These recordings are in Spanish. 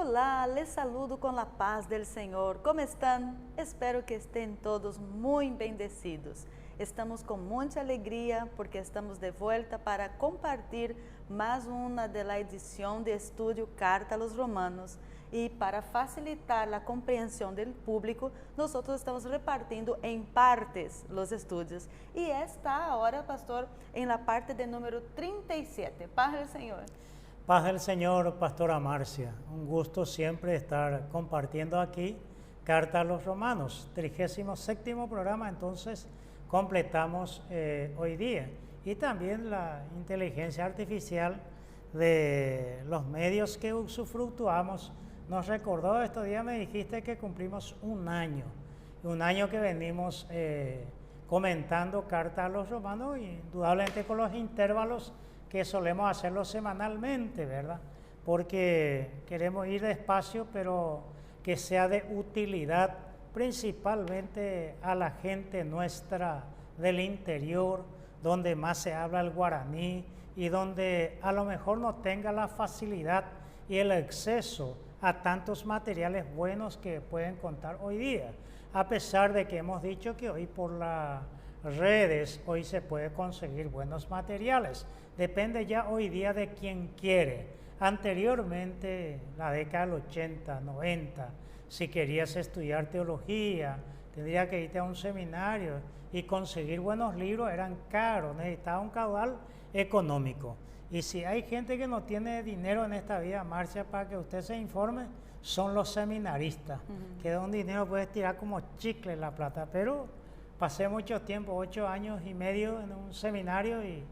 Olá, les saludo com a paz del Senhor. Como estão? Espero que estén todos muito bendecidos. Estamos com muita alegria porque estamos de volta para compartilhar mais uma da edição de estudo Carta a los Romanos. E para facilitar a compreensão do público, nós estamos repartindo em partes os estudos. E esta agora, pastor, em la parte de número 37. Paz del Senhor. Paz del Señor, Pastora Marcia. Un gusto siempre estar compartiendo aquí Carta a los Romanos, 37º programa, entonces completamos hoy día. Y también la inteligencia artificial de los medios que usufructuamos nos recordó, estos días me dijiste que cumplimos un año que venimos comentando Carta a los Romanos, indudablemente con los intervalos que solemos hacerlo semanalmente, ¿verdad? Porque queremos ir despacio, pero que sea de utilidad principalmente a la gente nuestra del interior, donde más se habla el guaraní y donde a lo mejor no tenga la facilidad y el acceso a tantos materiales buenos que pueden contar hoy día, a pesar de que hemos dicho que hoy por las redes hoy se puede conseguir buenos materiales. Depende ya hoy día de quien quiere. Anteriormente, la década del 80, 90, si querías estudiar teología, tendría que irte a un seminario y conseguir buenos libros eran caros, necesitaba un caudal económico. Y si hay gente que no tiene dinero en esta vida, Marcia, para que usted se informe, son los seminaristas, que de un dinero puedes tirar como chicle la plata, pero pasé mucho tiempo, 8 años y medio en un seminario y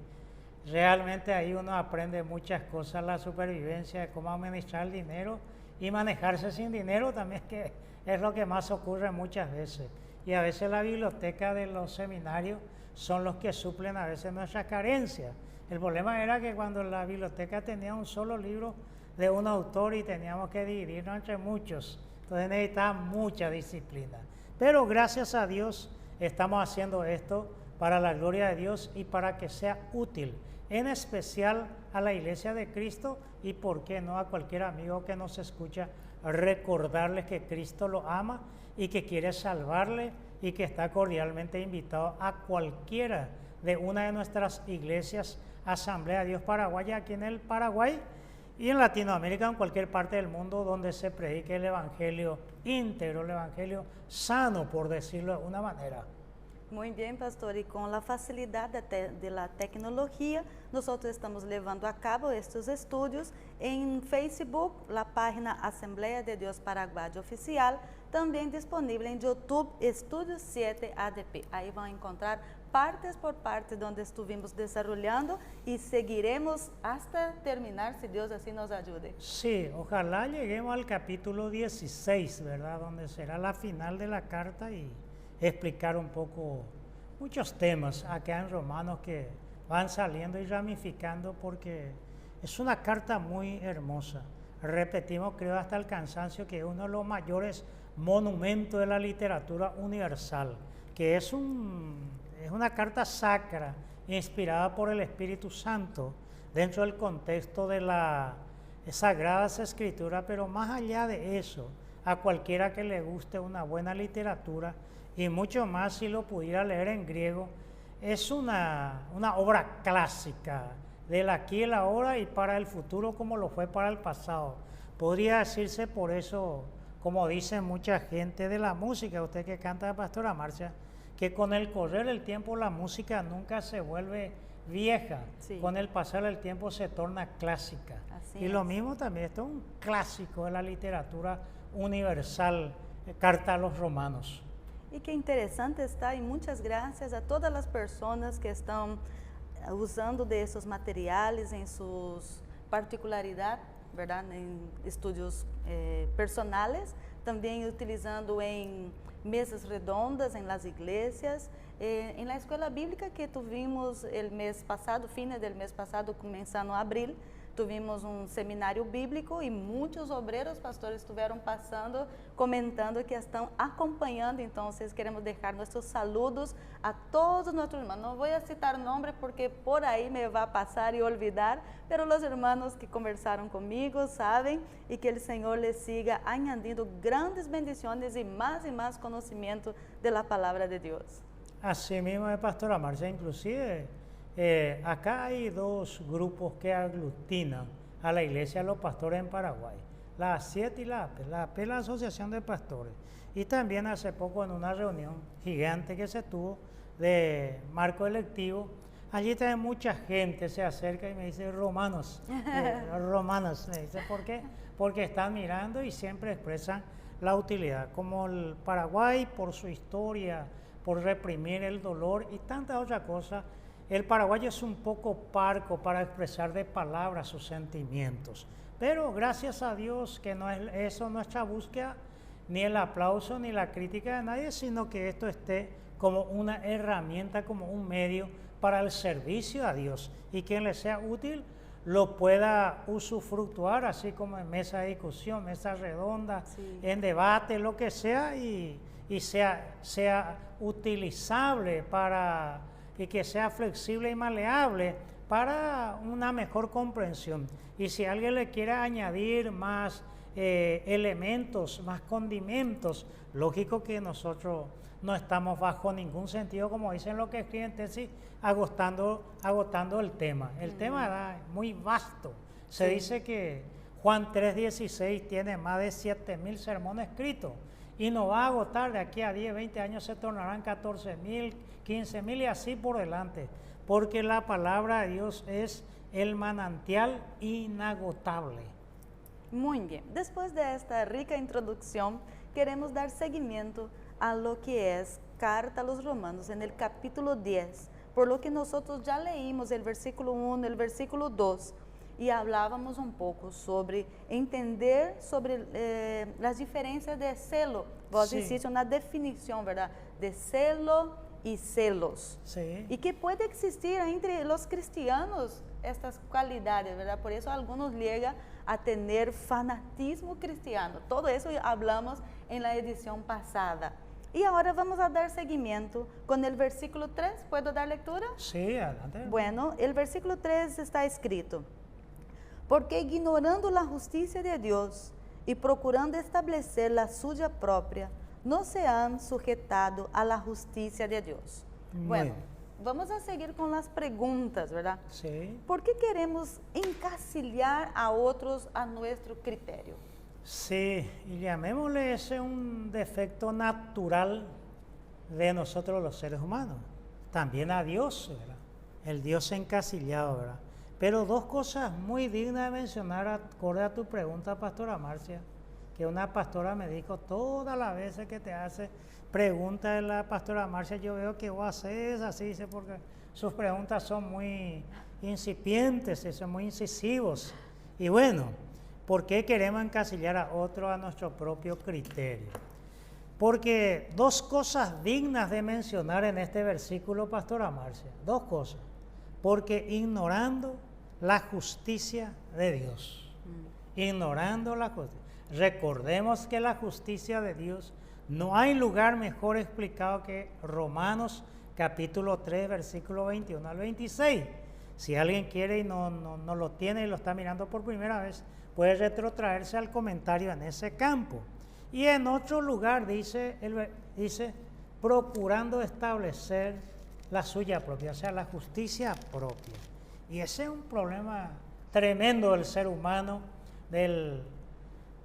realmente ahí uno aprende muchas cosas, la supervivencia, de cómo administrar el dinero y manejarse sin dinero también, que es lo que más ocurre muchas veces. Y a veces la biblioteca de los seminarios son los que suplen a veces nuestras carencias. El problema era que cuando la biblioteca tenía un solo libro de un autor y teníamos que dividirnos entre muchos, entonces necesitaba mucha disciplina. Pero gracias a Dios estamos haciendo esto para la gloria de Dios y para que sea útil, en especial a la Iglesia de Cristo y, por qué no, a cualquier amigo que nos escucha, recordarles que Cristo lo ama y que quiere salvarle y que está cordialmente invitado a cualquiera de una de nuestras iglesias, Asamblea de Dios Paraguaya, aquí en el Paraguay y en Latinoamérica, en cualquier parte del mundo donde se predique el Evangelio íntegro, el Evangelio sano, por decirlo de una manera. Muy bien, pastor, y con la facilidad de la tecnología, nosotros estamos llevando a cabo estos estudios en Facebook, la página Asamblea de Dios Paraguay Oficial, también disponible en YouTube, Estudios 7 ADP. Ahí van a encontrar partes por partes donde estuvimos desarrollando y seguiremos hasta terminar, si Dios así nos ayude. Sí, ojalá lleguemos al capítulo 16, ¿verdad? Donde será la final de la carta y explicar un poco muchos temas acá en Romanos que van saliendo y ramificando, porque es una carta muy hermosa. Repetimos, creo hasta el cansancio, que es uno de los mayores monumentos de la literatura universal, que es una carta sacra inspirada por el Espíritu Santo dentro del contexto de las Sagradas Escrituras, pero más allá de eso, a cualquiera que le guste una buena literatura, y mucho más si lo pudiera leer en griego, es una obra clásica del aquí y el ahora y para el futuro, como lo fue para el pasado. Podría decirse por eso, como dice mucha gente de la música, usted que canta, Pastora Marcia, que con el correr del tiempo la música nunca se vuelve vieja, sí. Con el pasar del tiempo se torna clásica. Así y lo mismo también, esto es un clásico de la literatura universal, Carta a los Romanos. Y qué interesante está, y muchas gracias a todas las personas que están usando de esos materiales en sus particularidades, ¿verdad? En estudios personales, también utilizando en mesas redondas en las iglesias, en la escuela bíblica que tuvimos el mes pasado, fines del mes pasado, comenzando a abril, tuvimos un seminario bíblico y muchos obreros, pastores, estuvieron pasando, comentando que están acompañando. Entonces queremos dejar nuestros saludos a todos nuestros hermanos. No voy a citar nombres porque por ahí me va a pasar y olvidar, pero los hermanos que conversaron conmigo saben, y que el Señor les siga añadiendo grandes bendiciones y más conocimiento de la palabra de Dios. Así mismo es, pastora Marcia. Inclusive acá hay dos grupos que aglutinan a la iglesia de los pastores en Paraguay, la ACIET y la AP. La AP es la Asociación de Pastores, y también hace poco en una reunión gigante que se tuvo de marco electivo, allí también mucha gente se acerca y me dice romanos, romanos, me dice, ¿por qué? Porque están mirando y siempre expresan la utilidad, como el Paraguay por su historia, por reprimir el dolor y tantas otras cosas. El paraguayo es un poco parco para expresar de palabras sus sentimientos, pero gracias a Dios que no es eso nuestra búsqueda, ni el aplauso ni la crítica de nadie, sino que esto esté como una herramienta, como un medio para el servicio a Dios, y quien le sea útil lo pueda usufructuar, así como en mesa de discusión, mesa redonda, sí, en debate, lo que sea, y sea utilizable para, y que sea flexible y maleable para una mejor comprensión. Y si alguien le quiere añadir más elementos, más condimentos, lógico que nosotros no estamos bajo ningún sentido, como dicen los que escriben tesis, agotando el tema. El tema era muy vasto. Se dice que Juan 3:16 tiene más de 7,000 sermones escritos, y no va a agotar. De aquí a 10, 20 años se tornarán 14,000, 15,000 y así por delante, porque la palabra de Dios es el manantial inagotable. Muy bien, después de esta rica introducción, queremos dar seguimiento a lo que es Carta a los Romanos en el capítulo 10, por lo que nosotros ya leímos el versículo 1, el versículo 2, y hablábamos un poco sobre entender sobre las diferencias de celo. Vos hiciste una definición, ¿verdad? De celo y celos. Sí. Y que puede existir entre los cristianos estas cualidades, ¿verdad? Por eso algunos llegan a tener fanatismo cristiano. Todo eso hablamos en la edición pasada. Y ahora vamos a dar seguimiento con el versículo 3. ¿Puedo dar lectura? Sí, adelante. Bueno, el versículo 3 está escrito: porque ignorando la justicia de Dios y procurando establecer la suya propia, no se han sujetado a la justicia de Dios. Bueno, vamos a seguir con las preguntas, ¿verdad? Sí. ¿Por qué queremos encasillar a otros a nuestro criterio? Sí, y llamémosle ese un defecto natural de nosotros los seres humanos. También a Dios, ¿verdad? El Dios encasillado, ¿verdad? Pero dos cosas muy dignas de mencionar acorde a tu pregunta, pastora Marcia, que una pastora me dijo todas las veces que te hace preguntas de la pastora Marcia, yo veo que vos haces así, dice, porque sus preguntas son muy incipientes, son muy incisivos. Y bueno, ¿por qué queremos encasillar a otro a nuestro propio criterio? Porque dos cosas dignas de mencionar en este versículo, pastora Marcia, dos cosas. Porque ignorando la justicia de Dios, ignorando la justicia. Recordemos que la justicia de Dios, no hay lugar mejor explicado que Romanos capítulo 3, versículo 21 al 26. Si alguien quiere y no lo tiene y lo está mirando por primera vez, puede retrotraerse al comentario en ese campo. Y en otro lugar dice procurando establecer la suya propia, o sea, la justicia propia. Y ese es un problema tremendo del ser humano, de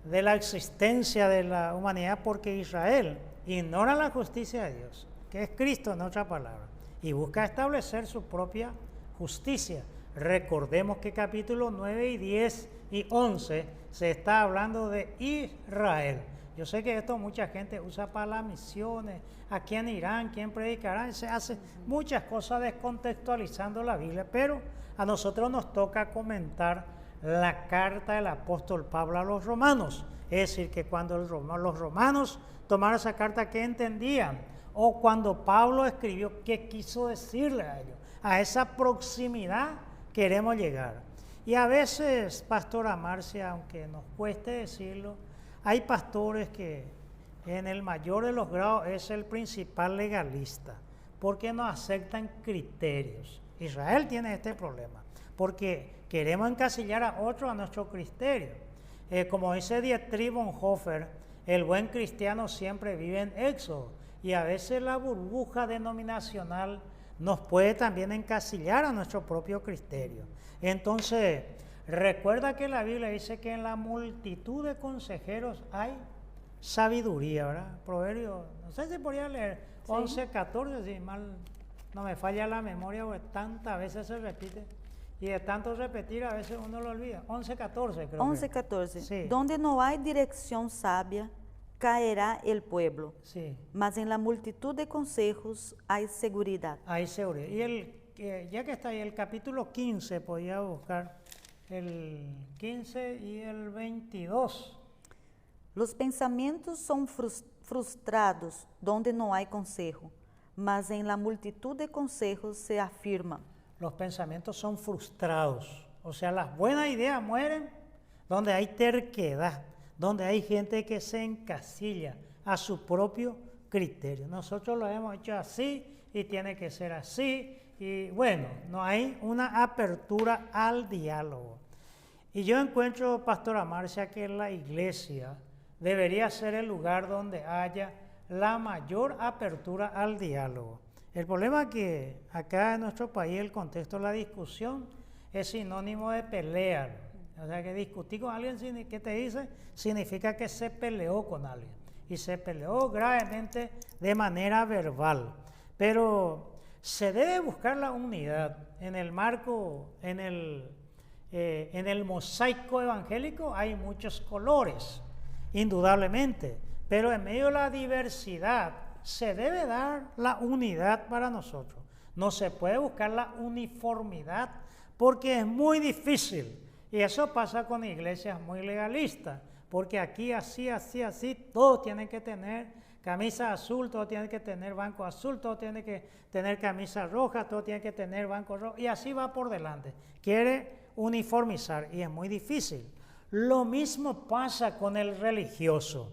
la existencia de la humanidad, porque Israel ignora la justicia de Dios, que es Cristo en otra palabra, y busca establecer su propia justicia. Recordemos que capítulos 9 y 10 y 11 se está hablando de Israel. Yo sé que esto mucha gente usa para las misiones, a quién irán, quién predicarán, se hace muchas cosas descontextualizando la Biblia, pero a nosotros nos toca comentar la carta del apóstol Pablo a los romanos. Es decir, que cuando los romanos tomaron esa carta, ¿qué entendían? O cuando Pablo escribió, ¿qué quiso decirle a ellos? A esa proximidad queremos llegar. Y a veces, Pastora Marcia, aunque nos cueste decirlo, hay pastores que en el mayor de los grados es el principal legalista, porque no aceptan criterios. Israel tiene este problema, porque queremos encasillar a otro a nuestro criterio. Como dice Dietrich Bonhoeffer, el buen cristiano siempre vive en éxodo, y a veces la burbuja denominacional nos puede también encasillar a nuestro propio criterio. Entonces, recuerda que la Biblia dice que en la multitud de consejeros hay sabiduría, ¿verdad? Proverbio, no sé si podría leer, 11, 14, si mal no me falla la memoria, porque tantas veces se repite, y de tanto repetir a veces uno lo olvida. 11, 14 creo 11, que. 14. Sí. Donde no hay dirección sabia, caerá el pueblo, Sí. mas en la multitud de consejos hay seguridad. Hay seguridad. Y ya que está ahí, el capítulo 15, podía buscar el 15 y el 22. Los pensamientos son frustrados donde no hay consejo, mas en la multitud de consejos se afirma. Los pensamientos son frustrados, o sea, las buenas ideas mueren donde hay terquedad, donde hay gente que se encasilla a su propio criterio. Nosotros lo hemos hecho así y tiene que ser así, y bueno, no hay una apertura al diálogo. Y yo encuentro, Pastora Marcia, que la iglesia debería ser el lugar donde haya la mayor apertura al diálogo. El problema es que acá en nuestro país el contexto de la discusión es sinónimo de pelear. O sea, que discutir con alguien, ¿qué te dice? Significa que se peleó con alguien. Y se peleó gravemente de manera verbal. Pero se debe buscar la unidad en el marco, en el mosaico evangélico hay muchos colores, indudablemente. Pero en medio de la diversidad se debe dar la unidad para nosotros. No se puede buscar la uniformidad porque es muy difícil. Y eso pasa con iglesias muy legalistas, porque aquí así, todos tienen que tener camisa azul, todos tienen que tener banco azul, todos tienen que tener camisa roja, todos tienen que tener banco rojo, y así va por delante. Quiere uniformizar y es muy difícil. Lo mismo pasa con el religioso,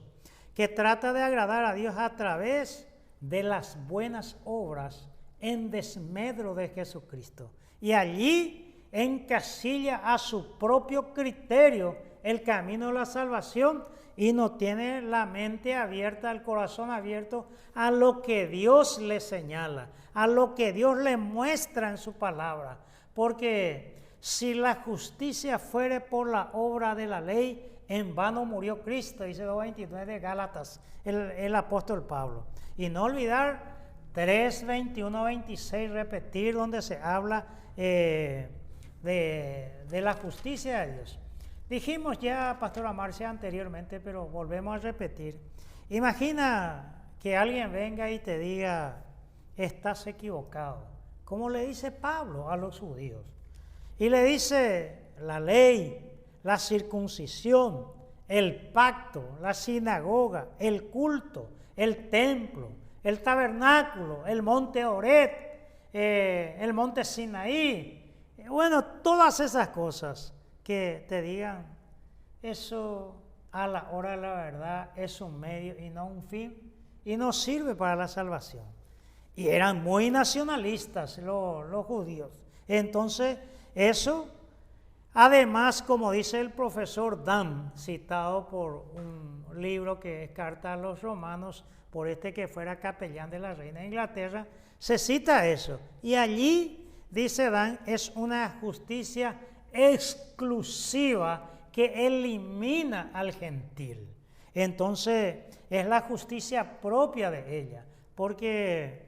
que trata de agradar a Dios a través de las buenas obras en desmedro de Jesucristo. Y allí encasilla a su propio criterio el camino de la salvación y no tiene la mente abierta, el corazón abierto a lo que Dios le señala, a lo que Dios le muestra en su palabra. Porque si la justicia fuere por la obra de la ley, en vano murió Cristo, dice 2:29 de Gálatas, el apóstol Pablo. Y no olvidar 3, 21, 26, repetir donde se habla de la justicia de Dios. Dijimos ya, Pastora Marcia, anteriormente, pero volvemos a repetir. Imagina que alguien venga y te diga, estás equivocado, como le dice Pablo a los judíos. Y le dice la ley, la circuncisión, el pacto, la sinagoga, el culto, el templo, el tabernáculo, el monte Oret, el monte Sinaí. Bueno, todas esas cosas que te digan, eso a la hora de la verdad es un medio y no un fin, y no sirve para la salvación. Y eran muy nacionalistas los judíos. Entonces, eso, además, como dice el profesor Dam, citado por un libro que es Carta a los Romanos, por este que fuera capellán de la reina de Inglaterra, se cita eso. Y allí, dice Dan, es una justicia exclusiva que elimina al gentil. Entonces, es la justicia propia de ella, porque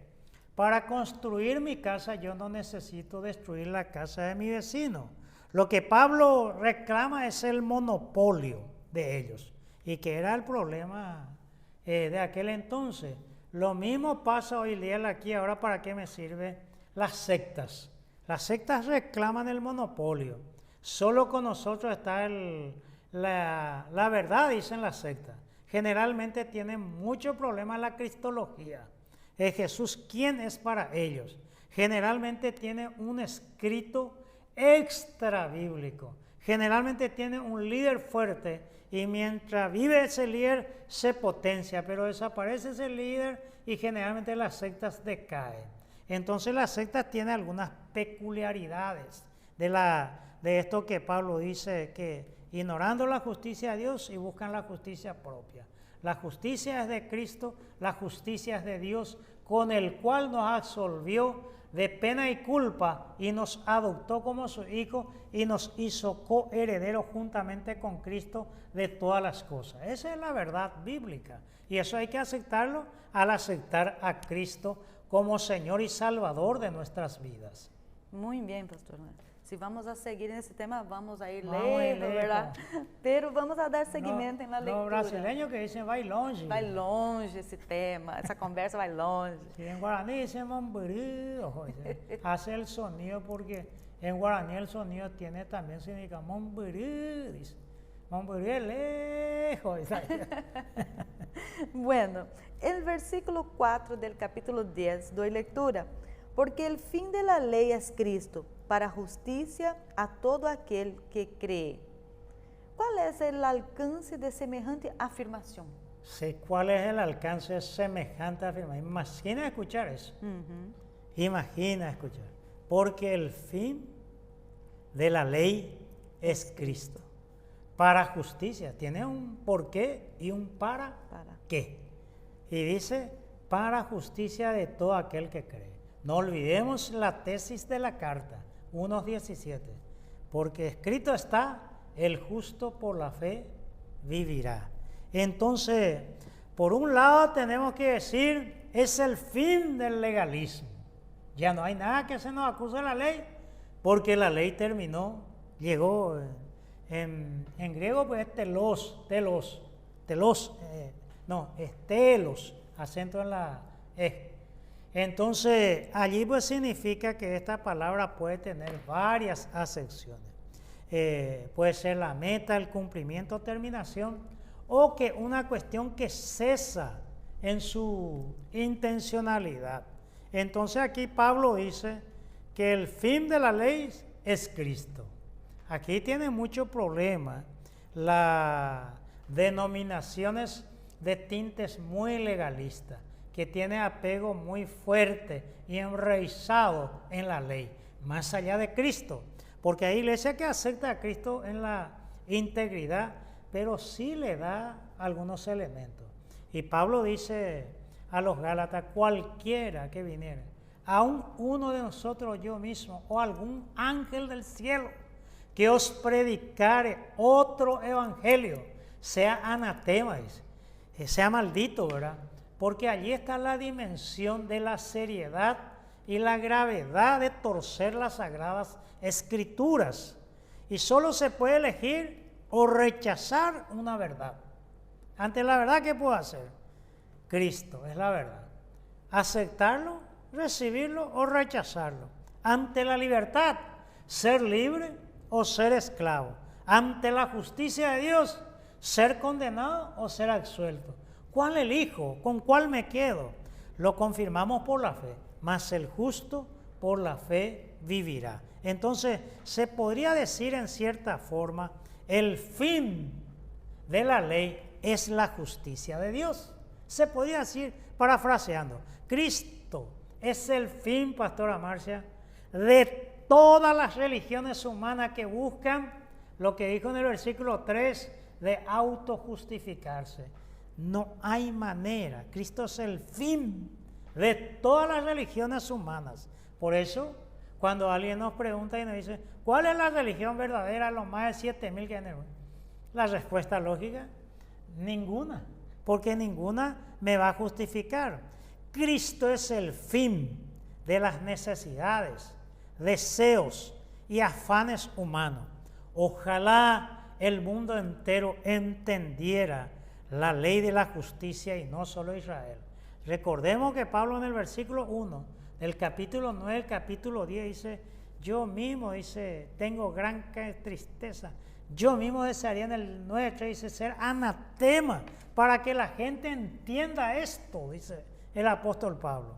para construir mi casa yo no necesito destruir la casa de mi vecino. Lo que Pablo reclama es el monopolio de ellos, y que era el problema de aquel entonces. Lo mismo pasa hoy día aquí. Ahora, ¿para qué me sirve las sectas? Las sectas reclaman el monopolio. Solo con nosotros está la verdad, dicen las sectas. Generalmente tienen mucho problema la cristología. Jesús, ¿quién es para ellos? Generalmente tiene un escrito extra bíblico. Generalmente tiene un líder fuerte y mientras vive ese líder se potencia, pero desaparece ese líder y generalmente las sectas decaen. Entonces las sectas tienen algunas peculiaridades de esto que Pablo dice, que ignorando la justicia de Dios y buscan la justicia propia. La justicia es de Cristo, la justicia es de Dios, con el cual nos absolvió de pena y culpa y nos adoptó como su hijo y nos hizo coherederos juntamente con Cristo de todas las cosas. Esa es la verdad bíblica y eso hay que aceptarlo al aceptar a Cristo como Señor y Salvador de nuestras vidas. Muy bien, pastor. Si vamos a seguir en ese tema, vamos a ir lejos, ¿verdad? Pero vamos a dar seguimiento en la lectura. Los brasileños que dicen vai longe. Vai longe esse tema, essa conversa vai longe. Sí, en guaraní dicen mambirí, hace el sonido porque en guaraní el sonido tiene también significa mambirí, dice. Mambirí es lejos. Bueno, el versículo 4 del capítulo 10 doy lectura. Porque el fin de la ley es Cristo, para justicia a todo aquel que cree. ¿Cuál es el alcance de semejante afirmación? Sé cuál es el alcance de semejante afirmación. Imagina escuchar eso. Imagina escuchar. Porque el fin de la ley es Cristo. Para justicia. Tiene un por qué y un para qué. Y dice, para justicia de todo aquel que cree. No olvidemos la tesis de la carta, 1:17, porque escrito está, el justo por la fe vivirá. Entonces, por un lado tenemos que decir, es el fin del legalismo. Ya no hay nada que se nos acuse de la ley, porque la ley terminó, llegó, en griego pues es telos, acento en la E. Entonces, allí pues significa que esta palabra puede tener varias acepciones. Puede ser la meta, el cumplimiento, terminación, o que una cuestión que cesa en su intencionalidad. Entonces aquí Pablo dice que el fin de la ley es Cristo. Aquí tiene mucho problema las denominaciones de tintes muy legalistas, que tiene apego muy fuerte y enraizado en la ley, más allá de Cristo, porque hay iglesia que acepta a Cristo en la integridad, pero sí le da algunos elementos. Y Pablo dice a los Gálatas, cualquiera que viniera, aun uno de nosotros, yo mismo, o algún ángel del cielo, que os predicare otro evangelio, sea anatema, dice, sea maldito, ¿verdad? Porque allí está la dimensión de la seriedad y la gravedad de torcer las sagradas escrituras. Y solo se puede elegir o rechazar una verdad. Ante la verdad, ¿qué puedo hacer? Cristo es la verdad. Aceptarlo, recibirlo o rechazarlo. Ante la libertad, ser libre o ser esclavo. Ante la justicia de Dios, ser condenado o ser absuelto. ¿Cuál elijo? ¿Con cuál me quedo? Lo confirmamos por la fe, mas el justo por la fe vivirá. Entonces, se podría decir en cierta forma, el fin de la ley es la justicia de Dios. Se podría decir, parafraseando, Cristo es el fin, pastora Marcia, de todas las religiones humanas que buscan lo que dijo en el versículo 3 de autojustificarse. No hay manera. Cristo es el fin de todas las religiones humanas. Por eso, cuando alguien nos pregunta y nos dice, ¿cuál es la religión verdadera de los más de 7,000 que hay en el mundo? La respuesta lógica, ninguna, porque ninguna me va a justificar. Cristo es el fin de las necesidades, deseos y afanes humanos. Ojalá el mundo entero entendiera la ley de la justicia y no solo Israel. Recordemos que Pablo en el versículo 1 del capítulo 9, capítulo 10 dice, yo mismo, dice, tengo gran tristeza. Yo mismo desearía en el 9:3 dice, ser anatema para que la gente entienda esto, dice el apóstol Pablo.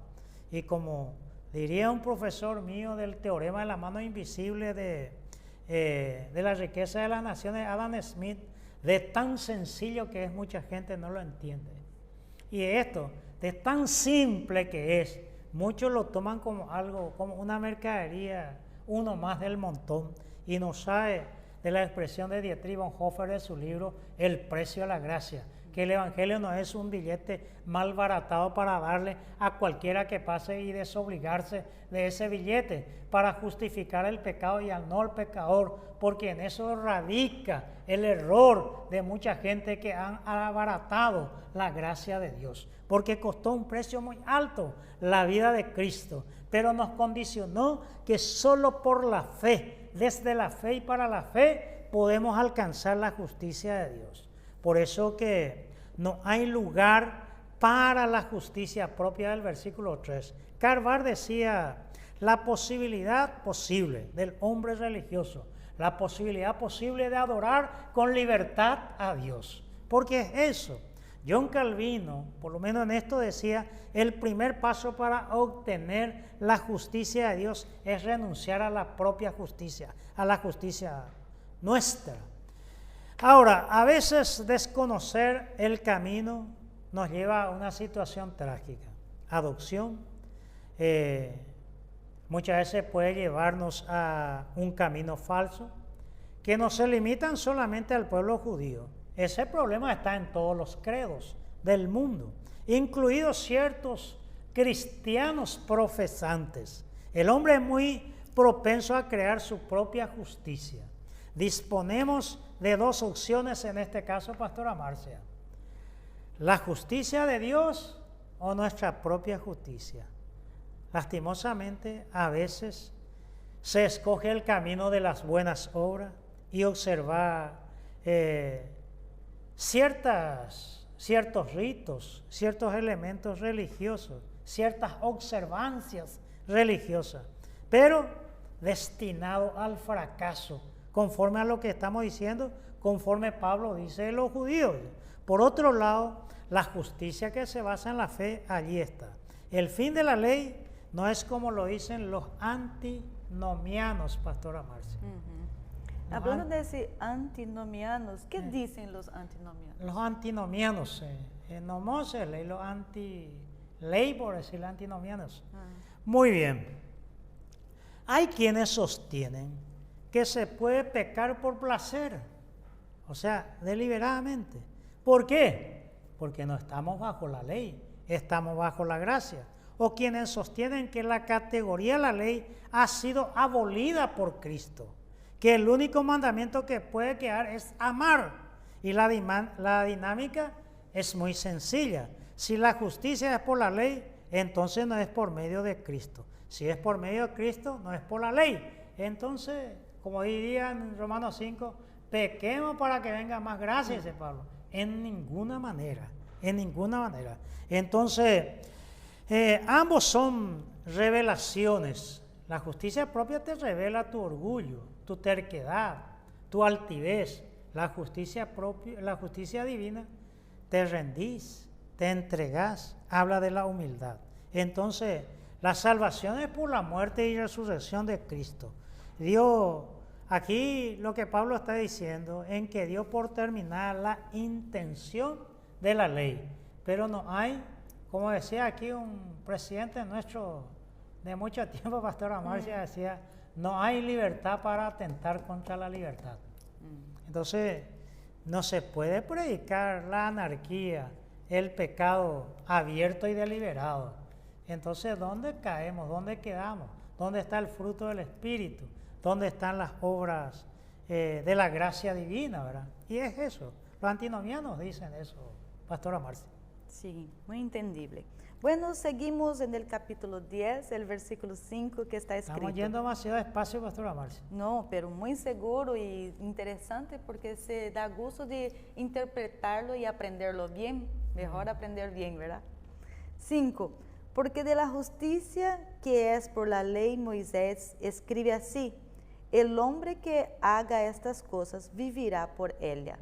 Y como Diría un profesor mío del teorema de la mano invisible de la riqueza de las naciones, Adam Smith, de tan sencillo que es, mucha gente no lo entiende. Y esto, de tan simple que es, muchos lo toman como algo, como una mercadería, uno más del montón, y no sabe de la expresión de Dietrich Bonhoeffer de su libro El precio de la gracia, que el Evangelio no es un billete mal baratado para darle a cualquiera que pase y desobligarse de ese billete para justificar el pecado y al no el pecador, porque en eso radica el error de mucha gente que han abaratado la gracia de Dios, porque costó un precio muy alto la vida de Cristo, pero nos condicionó que solo por la fe, desde la fe y para la fe, podemos alcanzar la justicia de Dios. Por eso que no hay lugar para la justicia propia del versículo 3. Carvar decía la posibilidad posible del hombre religioso, la posibilidad posible de adorar con libertad a Dios. Porque es eso. John Calvino, por lo menos en esto decía, el primer paso para obtener la justicia de Dios es renunciar a la propia justicia, a la justicia nuestra. Ahora, a veces desconocer el camino nos lleva a una situación trágica. Adopción muchas veces puede llevarnos a un camino falso que no se limitan solamente al pueblo judío. Ese problema está en todos los credos del mundo, incluidos ciertos cristianos profesantes. El hombre es muy propenso a crear su propia justicia. Disponemos de dos opciones en este caso, pastora Marcia: la justicia de Dios o nuestra propia justicia. Lastimosamente, a veces se escoge el camino de las buenas obras y observar ciertos ritos, ciertos elementos religiosos, ciertas observancias religiosas, pero destinado al fracaso, conforme a lo que estamos diciendo, conforme Pablo dice de los judíos. Por otro lado, la justicia que se basa en la fe, allí está. El fin de la ley no es como lo dicen los antinomianos, pastora Marcia. Hablando de ese antinomianos, ¿qué dicen los antinomianos? Los antinomianos, nomos es ley, los anti-ley, por decir antinomianos. Muy bien. Hay quienes sostienen que se puede pecar por placer, o sea, deliberadamente. ¿Por qué? Porque no estamos bajo la ley, estamos bajo la gracia. O quienes sostienen que la categoría de la ley ha sido abolida por Cristo, que el único mandamiento que puede quedar es amar. Y la dinámica es muy sencilla. Si la justicia es por la ley, entonces no es por medio de Cristo. Si es por medio de Cristo, no es por la ley. Entonces, como diría en Romanos 5, pequemos para que venga más gracia, dice Pablo. En ninguna manera, en ninguna manera. Entonces, ambos son revelaciones. La justicia propia te revela tu orgullo, tu terquedad, tu altivez. La justicia propia, la justicia divina, te rendís, te entregás, habla de la humildad. Entonces, la salvación es por la muerte y resurrección de Cristo. Dios, aquí lo que Pablo está diciendo, en que dio por terminar la intención de la ley, pero no hay, como decía aquí un presidente nuestro de mucho tiempo, pastora Marcia, decía, no hay libertad para atentar contra la libertad. Entonces, no se puede predicar la anarquía, el pecado abierto y deliberado. Entonces, ¿dónde caemos? ¿Dónde quedamos? ¿Dónde está el fruto del Espíritu? ¿Dónde están las obras de la gracia divina, verdad? Y es eso. Los antinomianos dicen eso, pastora Marcia. Sí, muy entendible. Bueno, seguimos en el capítulo 10, el versículo 5 que está escrito. Estamos yendo demasiado despacio, pastora Marcia. No, pero muy seguro y interesante porque se da gusto de interpretarlo y aprenderlo bien. Mejor aprender bien, ¿verdad? 5. Porque de la justicia que es por la ley Moisés escribe así: el hombre que haga estas cosas vivirá por ella.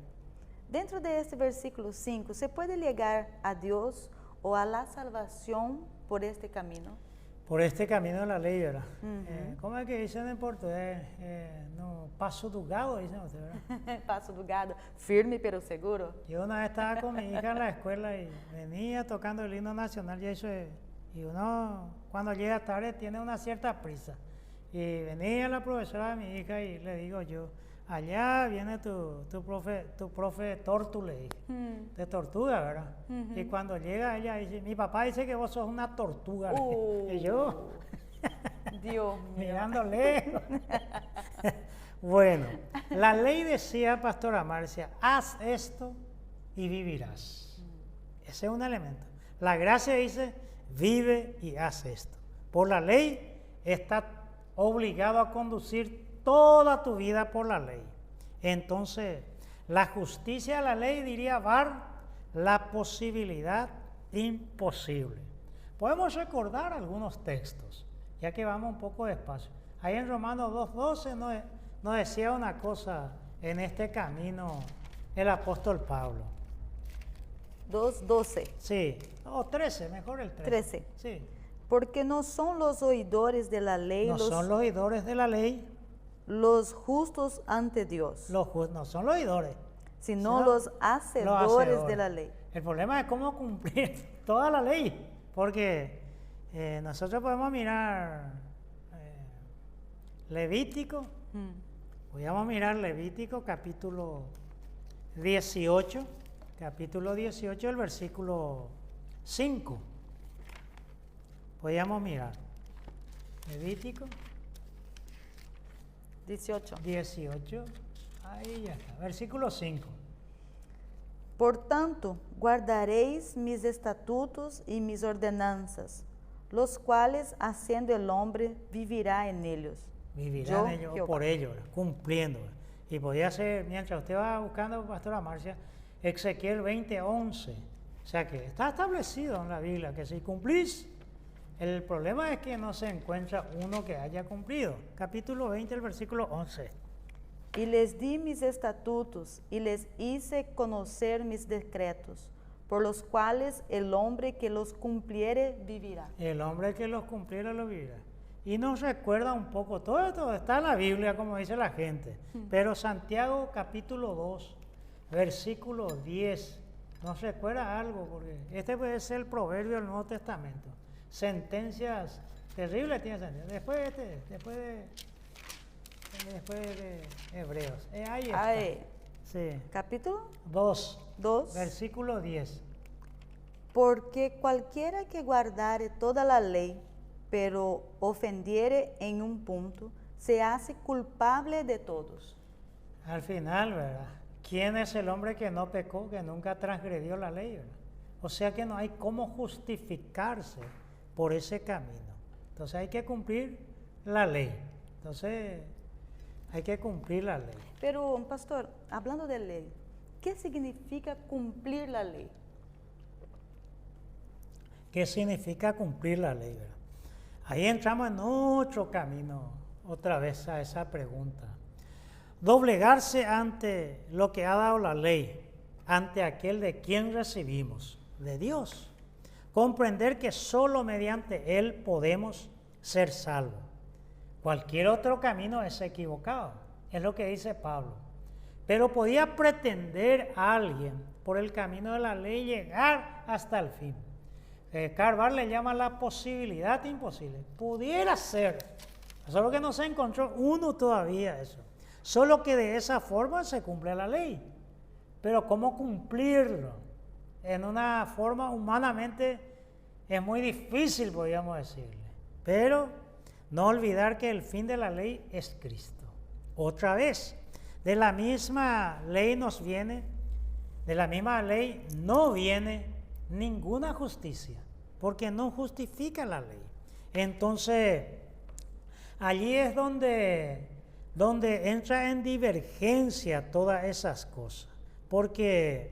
Dentro de este versículo 5, ¿se puede llegar a Dios o a la salvación por este camino? por este camino de la ley, ¿verdad? ¿Cómo es que dicen en portugués? No, paso do gado, dicen ustedes, ¿verdad? Paso do gado, firme pero seguro. Yo una vez estaba con mi hija en la escuela y venía tocando el himno nacional y uno cuando llega tarde tiene una cierta prisa. Y venía la profesora de mi hija y le digo yo, allá viene tu profe Tortu, le dije, de tortuga, ¿verdad? Y cuando llega ella dice, mi papá dice que vos sos una tortuga. Y yo, Dios mío. mirando lejos. Bueno, la ley decía, pastora Marcia, haz esto y vivirás. Ese es un elemento. La gracia dice, vive y haz esto. Por la ley está obligado a conducir toda tu vida por la ley. Entonces, la justicia de la ley diría Bar, la posibilidad imposible. Podemos recordar algunos textos, ya que vamos un poco despacio. Ahí en Romanos 2:12 nos decía una cosa en este camino el apóstol Pablo. 2:12. Sí, o 13, mejor el 13. 13. Sí. Porque no son los oidores de la ley No son los oidores de la ley. Los justos ante Dios, No son los oidores, sino los hacedores de la ley. El problema es cómo cumplir toda la ley, porque nosotros podemos mirar Levítico, podemos mirar Levítico capítulo 18, el versículo 5. Podríamos mirar Levítico 18, ahí ya está, versículo 5. Por tanto, guardaréis mis estatutos y mis ordenanzas, los cuales, haciendo el hombre, vivirá en ellos. Vivirá en ellos, por ellos, cumpliendo. Y podría ser, mientras usted va buscando, pastora Marcia, Ezequiel 20:11. O sea que está establecido en la Biblia que si cumplís, el problema es que no se encuentra uno que haya cumplido. Capítulo 20, el versículo 11. Y les di mis estatutos y les hice conocer mis decretos, por los cuales el hombre que los cumpliere vivirá. El hombre que los cumpliere lo vivirá. Y nos recuerda un poco, todo esto está en la Biblia, como dice la gente, pero Santiago capítulo 2, versículo 10, nos recuerda algo, porque este puede ser el proverbio del Nuevo Testamento. Sentencias terribles tiene sentencias. Después de Hebreos. Ahí está. Sí. Capítulo 2, 2, versículo 10. Porque cualquiera que guardare toda la ley, pero ofendiere en un punto, se hace culpable de todos. Al final, ¿verdad? ¿Quién es el hombre que no pecó, que nunca transgredió la ley, ¿verdad? O sea que no hay cómo justificarse por ese camino. Entonces hay que cumplir la ley. Entonces hay que cumplir la ley. Pero, pastor, hablando de ley, ¿qué significa cumplir la ley? ¿Qué significa cumplir la ley, verdad? Ahí entramos en otro camino, otra vez a esa pregunta. Doblegarse ante lo que ha dado la ley, ante aquel de quien recibimos, de Dios. Comprender que solo mediante Él podemos ser salvos. Cualquier otro camino es equivocado, es lo que dice Pablo. Pero podía pretender a alguien por el camino de la ley llegar hasta el fin. Carvar le llama la posibilidad imposible. Pudiera ser, solo que no se encontró uno todavía eso. Solo que de esa forma se cumple la ley. Pero ¿cómo cumplirlo? En una forma humanamente es muy difícil, podríamos decirle. Pero no olvidar que el fin de la ley es Cristo. Otra vez, de la misma ley no viene ninguna justicia, porque no justifica la ley. Entonces, allí es donde entra en divergencia todas esas cosas, porque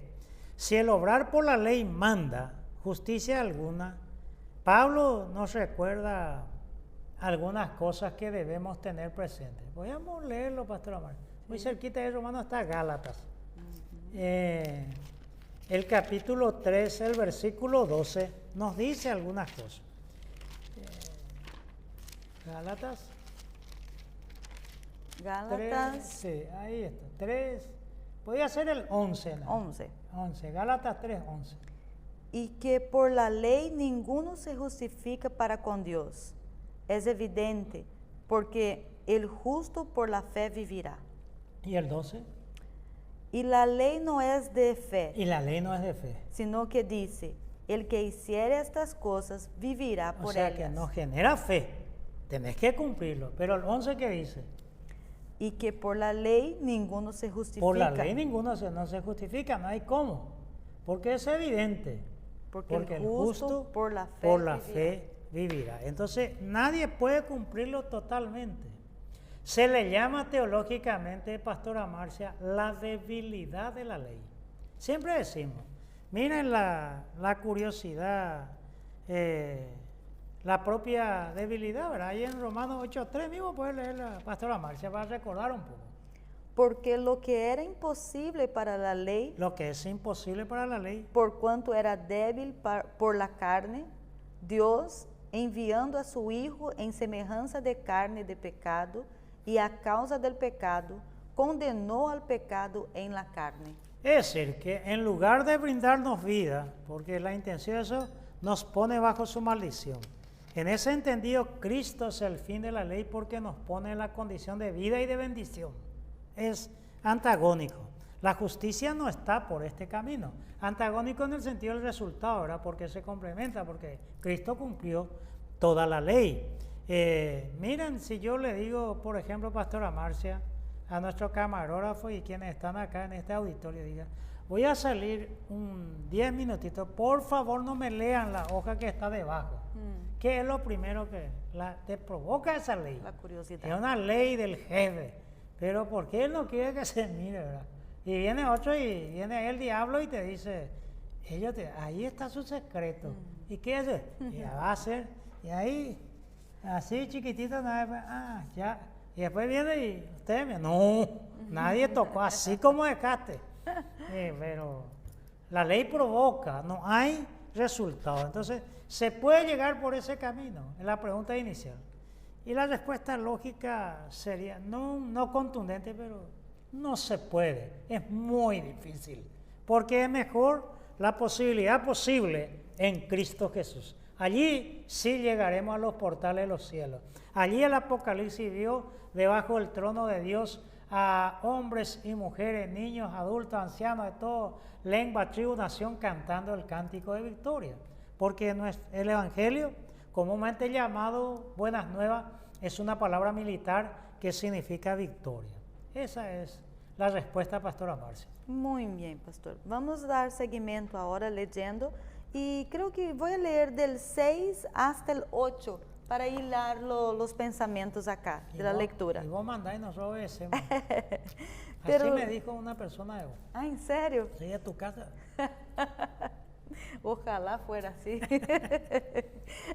si el obrar por la ley manda justicia alguna, Pablo nos recuerda algunas cosas que debemos tener presentes. Podríamos leerlo, Pastor Amar. Muy cerquita de Romanos está Gálatas. El capítulo 3, el versículo 12, nos dice algunas cosas. Gálatas. Gálatas 3, sí, ahí está. 3. Podría ser el 11. ¿No? 11. 11. Gálatas 3, 11. Y que por la ley ninguno se justifica para con Dios. Es evidente, porque el justo por la fe vivirá. ¿Y el 12? Y la ley no es de fe, Y la ley no es de fe. sino que dice, el que hiciere estas cosas vivirá O por sea ellas. que no genera fe. Tenés que cumplirlo. Pero el 11, ¿qué dice? Y que por la ley ninguno se justifica. Por la ley ninguno no se justifica, no hay cómo. Porque es evidente. Porque el justo por la fe fe vivirá. Entonces, nadie puede cumplirlo totalmente. Se le llama teológicamente, Pastora Marcia, la debilidad de la ley. Siempre decimos, miren la curiosidad, la propia debilidad, ¿verdad? Ahí en Romanos 8:3 mismo puede leer la Pastora Marcia para recordar un poco. Porque lo que era imposible para la ley, Lo que es imposible para la ley, por cuanto era débil por la carne, Dios, enviando a su Hijo en semejanza de carne de pecado, y a causa del pecado, condenó al pecado en la carne. es decir, que en lugar de brindarnos vida, porque la intención de eso nos pone bajo su maldición, en ese entendido Cristo es el fin de la ley porque nos pone en la condición de vida y de bendición. Es antagónico. La justicia no está por este camino. Antagónico en el sentido del resultado, ¿verdad? Porque se complementa, porque Cristo cumplió toda la ley. Miren, si yo le digo, por ejemplo, Pastora Marcia, a nuestro camarógrafo y quienes están acá en este auditorio, diga, voy a salir 10 minutitos, por favor no me lean la hoja que está debajo. ¿Qué es lo primero que te provoca esa ley? La curiosidad. Es una ley del jefe. Pero ¿por qué él no quiere que se mire, verdad? Y viene otro y viene el diablo y te dice, ahí está su secreto. ¿Y qué es? Y ya va a ser. Y ahí, así chiquitito, ya. Y después viene y usted no, nadie tocó, así como dejaste. Pero la ley provoca, no hay resultado. Entonces, ¿se puede llegar por ese camino? Es la pregunta inicial. Y la respuesta lógica sería, no contundente, pero no se puede, es muy difícil, porque es mejor la posibilidad posible en Cristo Jesús. Allí sí llegaremos a los portales de los cielos. Allí el Apocalipsis vio debajo del trono de Dios a hombres y mujeres, niños, adultos, ancianos, de todo, lengua, tribu, nación, cantando el cántico de victoria, porque el Evangelio, comúnmente llamado Buenas Nuevas, es una palabra militar que significa victoria. Esa es la respuesta, Pastora Marcia. Muy bien, pastor. Vamos a dar seguimiento ahora leyendo y creo que voy a leer del 6 hasta el 8 para hilar los pensamientos acá de la lectura. Y vos mandás y nosotros obedecemos. Pero, así me dijo una persona de vos. Ah, ¿en serio? Sí, a tu casa. Ojalá fuera así.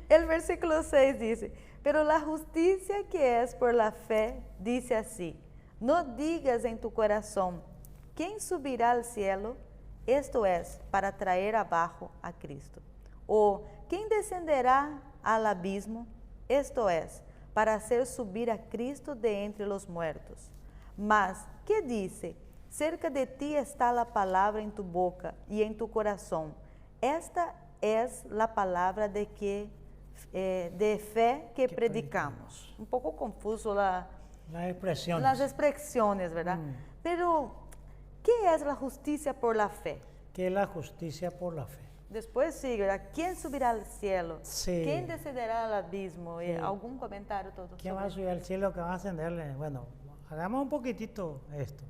El versículo 6 dice, pero la justicia que es por la fe dice así, no digas en tu corazón, ¿quién subirá al cielo? Esto es, para traer abajo a Cristo. O, ¿quién descenderá al abismo? Esto es, para hacer subir a Cristo de entre los muertos. Mas, ¿qué dice? Cerca de ti está la palabra en tu boca y en tu corazón. Esta es la palabra de fe que predicamos. Un poco confuso las expresiones, ¿verdad? Pero, ¿qué es la justicia por la fe? ¿Qué es la justicia por la fe? Después sigue, ¿verdad? ¿Quién subirá al cielo? Sí. ¿Quién descenderá al abismo? Sí. ¿Algún comentario todo? ¿Quién va a subir al cielo que va a ascenderle? Bueno, hagamos un poquitito esto.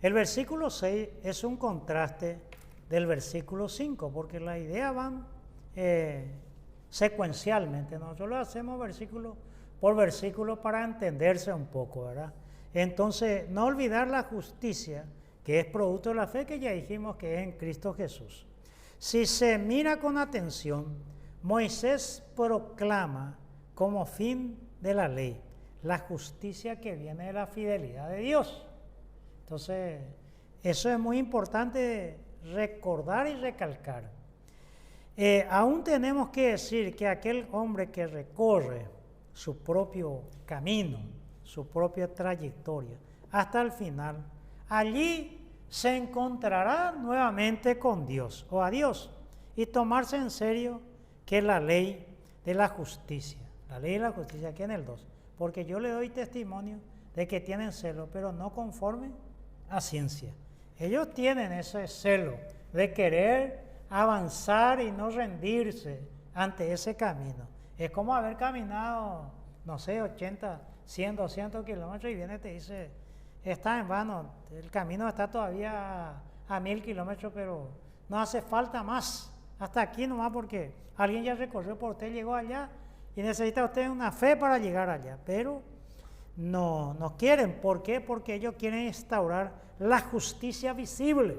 El versículo 6 es un contraste del versículo 5, porque las ideas van secuencialmente. Nosotros lo hacemos versículo por versículo para entenderse un poco, ¿verdad? Entonces, no olvidar la justicia, que es producto de la fe, que ya dijimos que es en Cristo Jesús. Si se mira con atención, Moisés proclama como fin de la ley la justicia que viene de la fidelidad de Dios. Entonces, eso es muy importante recordar y recalcar. Aún tenemos que decir que aquel hombre que recorre su propio camino, su propia trayectoria, hasta el final. Allí se encontrará nuevamente con Dios o a Dios y tomarse en serio que la ley de la justicia, la ley de la justicia aquí en el 2, porque yo le doy testimonio de que tienen celo, pero no conforme a ciencia. Ellos tienen ese celo de querer avanzar y no rendirse ante ese camino. Es como haber caminado, no sé, 80, 100, 200 kilómetros y viene y te dice, está en vano, el camino está todavía a 1000 kilómetros, pero no hace falta más. Hasta aquí nomás porque alguien ya recorrió por usted, llegó allá y necesita usted una fe para llegar allá. Pero no quieren. ¿Por qué? Porque ellos quieren instaurar la justicia visible.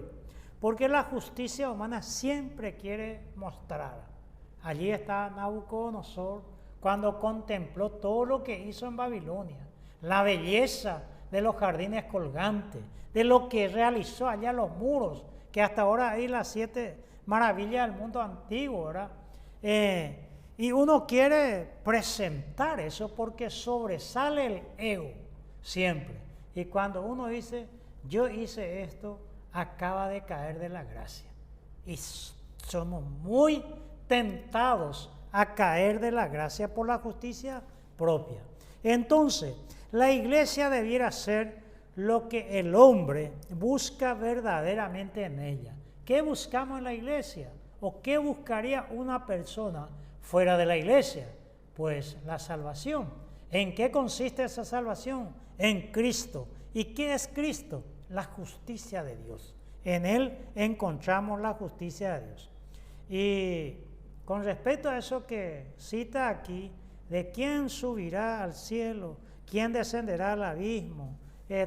Porque la justicia humana siempre quiere mostrar. Allí está Nabucodonosor cuando contempló todo lo que hizo en Babilonia. La belleza de los jardines colgantes, de lo que realizó allá los muros, que hasta ahora hay las 7 maravillas del mundo antiguo, ¿verdad? Y uno quiere presentar eso porque sobresale el ego siempre. Y cuando uno dice, yo hice esto, acaba de caer de la gracia. Y somos muy tentados a caer de la gracia por la justicia propia. Entonces, la iglesia debiera ser lo que el hombre busca verdaderamente en ella. ¿Qué buscamos en la iglesia? ¿O qué buscaría una persona fuera de la iglesia? Pues la salvación. ¿En qué consiste esa salvación? En Cristo. ¿Y qué es Cristo? La justicia de Dios. En Él encontramos la justicia de Dios. Y con respecto a eso que cita aquí, de quién subirá al cielo, quién descenderá al abismo,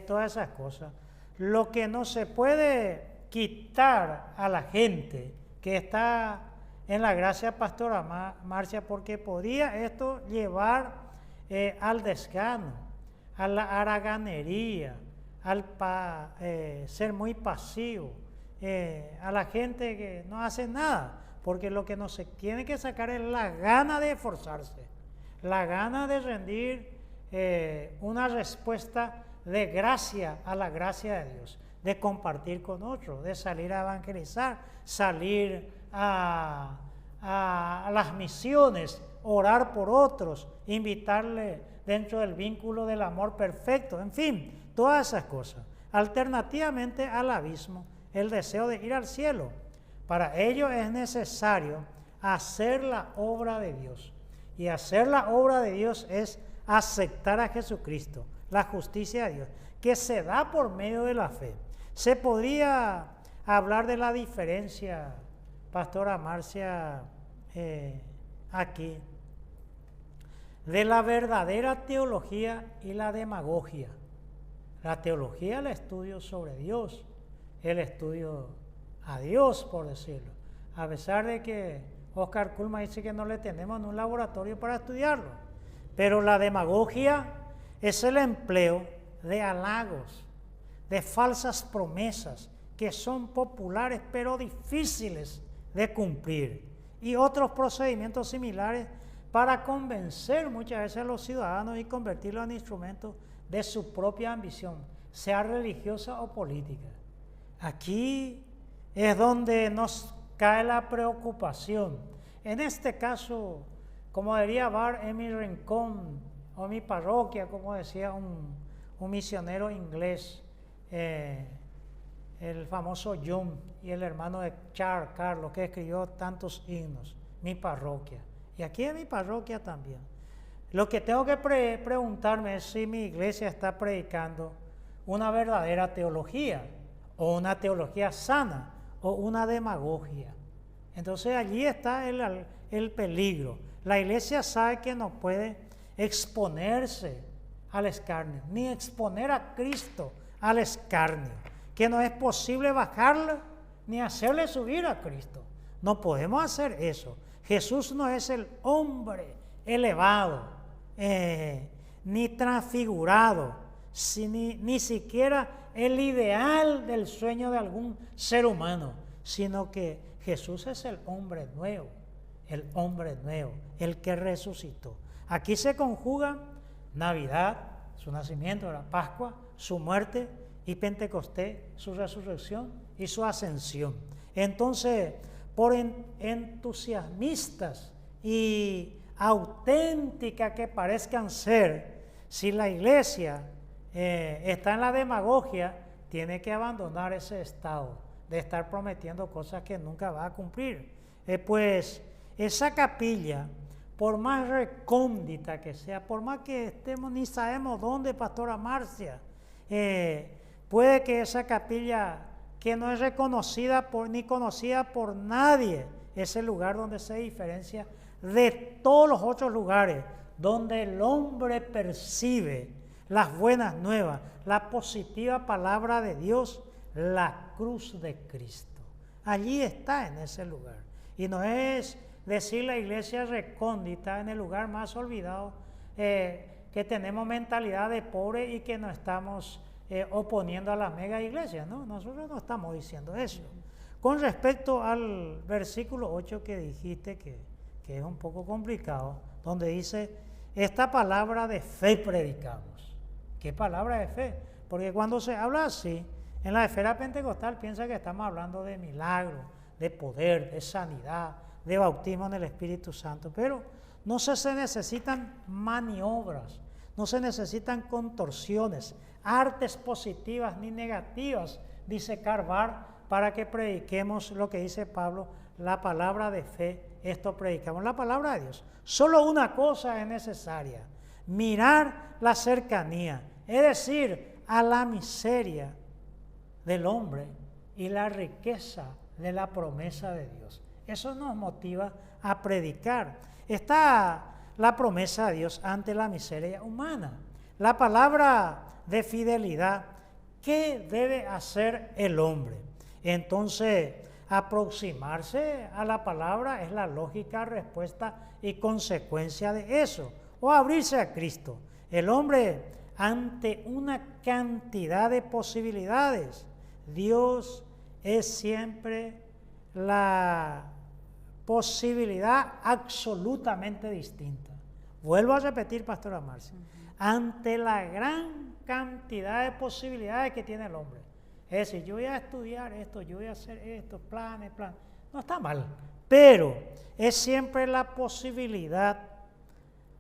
todas esas cosas, lo que no se puede quitar a la gente que está en la gracia pastora Marcia, porque podría esto llevar al desgano, a la haraganería, al ser muy pasivo, a la gente que no hace nada, porque lo que nos tiene que sacar es la gana de esforzarse, la gana de rendir una respuesta de gracia a la gracia de Dios, de compartir con otros, de salir a evangelizar, salir a las misiones, orar por otros, invitarle dentro del vínculo del amor perfecto, en fin, todas esas cosas. Alternativamente al abismo, el deseo de ir al cielo. Para ello es necesario hacer la obra de Dios. Y hacer la obra de Dios es aceptar a Jesucristo, la justicia de Dios, que se da por medio de la fe. Se podría hablar de la diferencia, pastora Marcia, aquí, de la verdadera teología y la demagogia. La teología es el estudio sobre Dios, el estudio a Dios, por decirlo. A pesar de que Oscar Kuhlman dice que no le tenemos en un laboratorio para estudiarlo. Pero la demagogia es el empleo de halagos, de falsas promesas que son populares pero difíciles de cumplir, y otros procedimientos similares para convencer muchas veces a los ciudadanos y convertirlos en instrumentos de su propia ambición, sea religiosa o política. Aquí es donde nos cae la preocupación. En este caso, como diría Bar en mi rincón o mi parroquia, como decía un misionero inglés, el famoso John y el hermano de Charles Carlos, que escribió tantos himnos, mi parroquia. Y aquí en mi parroquia también. Lo que tengo que preguntarme es si mi iglesia está predicando una verdadera teología, o una teología sana, o una demagogia. Entonces allí está el peligro. La iglesia sabe que no puede exponerse al escarnio, ni exponer a Cristo al escarnio, que no es posible bajarle ni hacerle subir a Cristo. No podemos hacer eso. Jesús no es el hombre elevado, ni transfigurado, ni siquiera el ideal del sueño de algún ser humano, sino que Jesús es el hombre nuevo, el que resucitó. Aquí se conjuga Navidad, su nacimiento, la Pascua, su muerte, y Pentecostés, su resurrección y su ascensión. Entonces, por entusiasmistas y auténticas que parezcan ser, si la iglesia está en la demagogia, tiene que abandonar ese estado de estar prometiendo cosas que nunca va a cumplir. Pues esa capilla, por más recóndita que sea, por más que estemos ni sabemos dónde, Pastora Marcia, puede que esa capilla que no es reconocida ni conocida por nadie, es el lugar donde se diferencia de todos los otros lugares, donde el hombre percibe las buenas nuevas, la positiva palabra de Dios, la cruz de Cristo. Allí está, en ese lugar. Y no es decir la iglesia recóndita en el lugar más olvidado, que tenemos mentalidad de pobre y que no estamos oponiendo a las mega iglesias, ¿no? Nosotros no estamos diciendo eso. Con respecto al versículo 8 que dijiste, que es un poco complicado, donde dice, esta palabra de fe predicamos. ¿Qué palabra de fe? Porque cuando se habla así, en la esfera pentecostal piensa que estamos hablando de milagro, de poder, de sanidad, de bautismo en el Espíritu Santo, pero no se necesitan maniobras, no se necesitan contorsiones, artes positivas ni negativas, dice Carvar, para que prediquemos lo que dice Pablo, la palabra de fe, esto predicamos, la palabra de Dios. Solo una cosa es necesaria, mirar la cercanía, es decir, a la miseria del hombre y la riqueza de la promesa de Dios. Eso nos motiva a predicar. Está la promesa de Dios ante la miseria humana. La palabra de fidelidad, ¿qué debe hacer el hombre? Entonces, aproximarse a la palabra es la lógica respuesta y consecuencia de eso, o abrirse a Cristo. El hombre, ante una cantidad de posibilidades, Dios es siempre la posibilidad absolutamente distinta. Vuelvo a repetir, Pastora Marcia, ante la gran cantidad de posibilidades que tiene el hombre. Es decir, yo voy a estudiar esto, yo voy a hacer esto, planes. No está mal, pero es siempre la posibilidad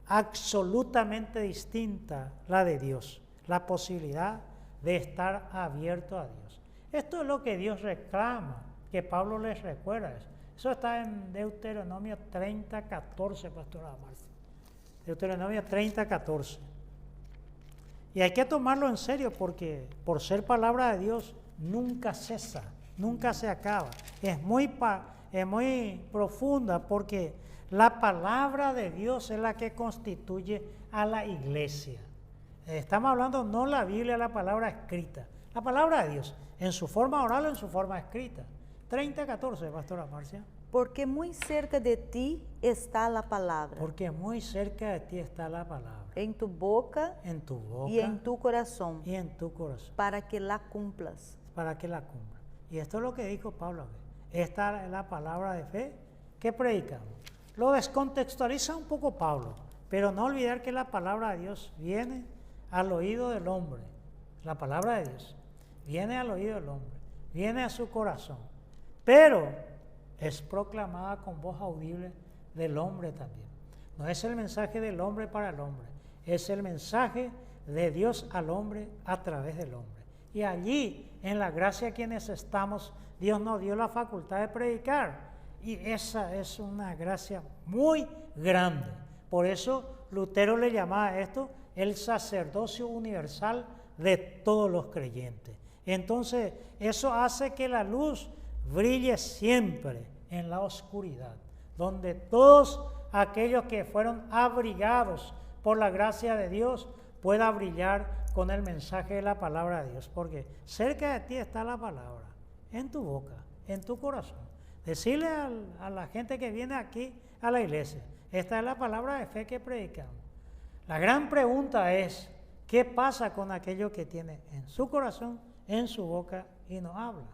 absolutamente distinta la de Dios, la posibilidad de estar abierto a Dios. Esto es lo que Dios reclama, que Pablo les recuerda eso. Eso está en Deuteronomio 30:14, Pastora Marcia. Deuteronomio 30:14. Y hay que tomarlo en serio porque por ser palabra de Dios nunca cesa, nunca se acaba. Es muy profunda porque la palabra de Dios es la que constituye a la iglesia. Estamos hablando no la Biblia, la palabra escrita. La palabra de Dios, en su forma oral o en su forma escrita. 30:14, Pastora Marcia. Porque muy cerca de ti está la palabra. Porque muy cerca de ti está la palabra. En tu boca y en tu corazón. Y en tu corazón. Para que la cumplas. Para que la cumplas. Y esto es lo que dijo Pablo aquí. Esta es la palabra de fe que predicamos. Lo descontextualiza un poco Pablo, pero no olvidar que la palabra de Dios viene al oído del hombre. La palabra de Dios viene al oído del hombre, viene a su corazón, pero es proclamada con voz audible del hombre también. No es el mensaje del hombre para el hombre, es el mensaje de Dios al hombre a través del hombre. Y allí, en la gracia quienes estamos, Dios nos dio la facultad de predicar. Y esa es una gracia muy grande. Por eso Lutero le llamaba a esto el sacerdocio universal de todos los creyentes. Entonces, eso hace que la luz brille siempre en la oscuridad, donde todos aquellos que fueron abrigados por la gracia de Dios puedan brillar con el mensaje de la palabra de Dios, porque cerca de ti está la palabra, en tu boca, en tu corazón. Decirle a la gente que viene aquí a la iglesia, esta es la palabra de fe que predicamos. La gran pregunta es, ¿qué pasa con aquello que tiene en su corazón, en su boca y no habla?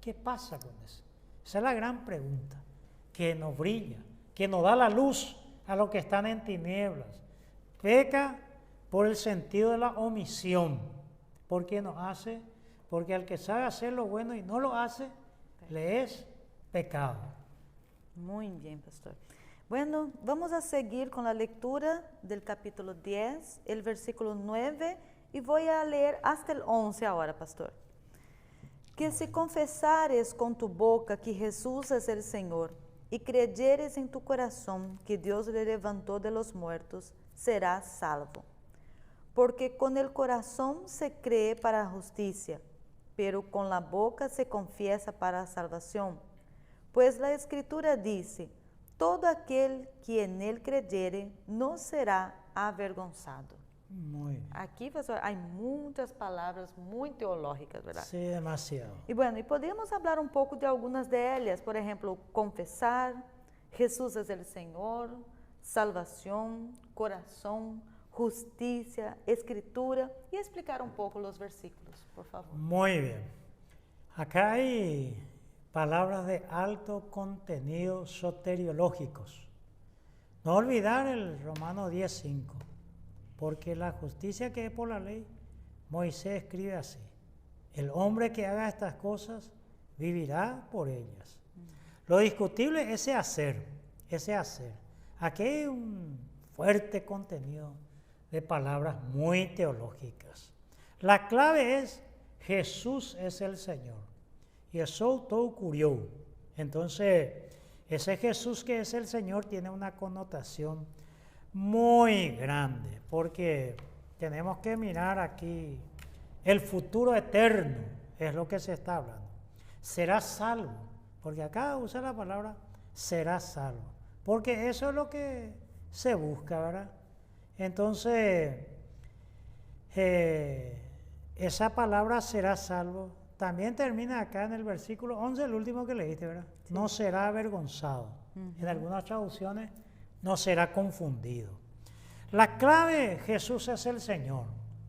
¿Qué pasa con eso? Esa es la gran pregunta que nos brilla, que nos da la luz a los que están en tinieblas. Peca por el sentido de la omisión. Porque al que sabe hacer lo bueno y no lo hace, le es pecado. Muy bien, pastor. Bueno, vamos a seguir con la lectura del capítulo 10, el versículo 9, y voy a leer hasta el 11 ahora, pastor. Que si confesares con tu boca que Jesús es el Señor, y creyeres en tu corazón que Dios le levantó de los muertos, serás salvo. Porque con el corazón se cree para la justicia, pero con la boca se confiesa para la salvación. Pues la Escritura dice, todo aquel que en él creyere no será avergonzado. Muy bien. Aquí, pastor, hay muchas palabras muy teológicas, ¿verdad? Sí, demasiado. Y bueno, y podríamos hablar un poco de algunas de ellas, por ejemplo, confesar, Jesús es el Señor, salvación, corazón, justicia, escritura, y explicar un poco los versículos, por favor. Muy bien. Acá hay palabras de alto contenido soteriológicos. No olvidar el Romanos 10:5, porque la justicia que es por la ley, Moisés escribe así: el hombre que haga estas cosas vivirá por ellas. Lo discutible es ese hacer. Aquí hay un fuerte contenido de palabras muy teológicas. La clave es Jesús es el Señor. Y eso todo ocurrió. Entonces, ese Jesús que es el Señor tiene una connotación muy grande, porque tenemos que mirar aquí el futuro eterno, es lo que se está hablando. Será salvo, porque acá usa la palabra será salvo, porque eso es lo que se busca, ¿verdad? Entonces, esa palabra será salvo también termina acá en el versículo 11, el último que leíste, ¿verdad? Sí. No será avergonzado. En algunas traducciones, no será confundido. La clave, Jesús es el Señor.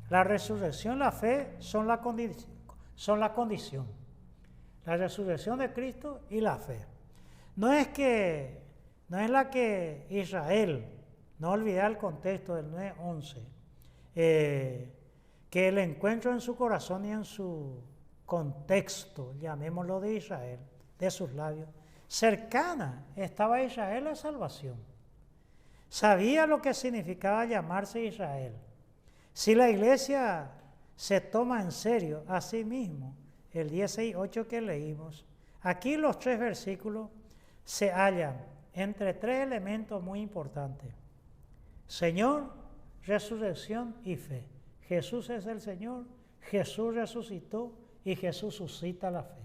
La resurrección, la fe son la condición. La resurrección de Cristo y la fe. No es la que Israel, no olvidar el contexto del 9:11, que el encuentro en su corazón y en su contexto, llamémoslo de Israel, de sus labios, cercana estaba Israel a salvación. Sabía lo que significaba llamarse Israel. Si la iglesia se toma en serio a sí mismo, el 16:8 que leímos, aquí los 3 versículos se hallan entre 3 elementos muy importantes: Señor, resurrección y fe. Jesús es el Señor, Jesús resucitó y Jesús suscita la fe.